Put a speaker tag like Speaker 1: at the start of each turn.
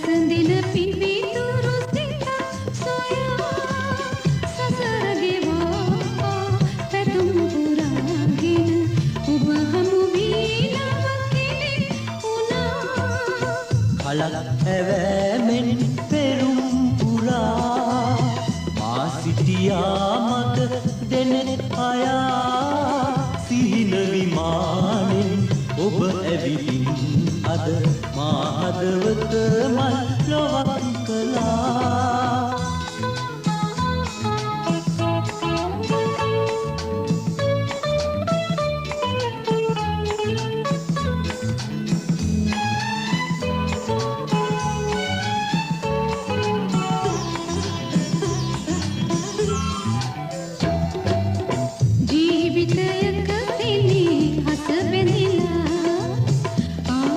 Speaker 1: පසඳින පිවිතුරු සිත සොයා සසර ගෙවා පැතුම් පුරාගෙන ඔබ හමු වී නව කෙනෙක් වුණා.
Speaker 2: කලක් ඇවෑමෙන් පෙරුම් පුරා මා සිටියා මට දෙනෙත් අයා සිහින විමානෙන් ඔබ ඇවිදින් අද මා හදවත මල් ලොවක්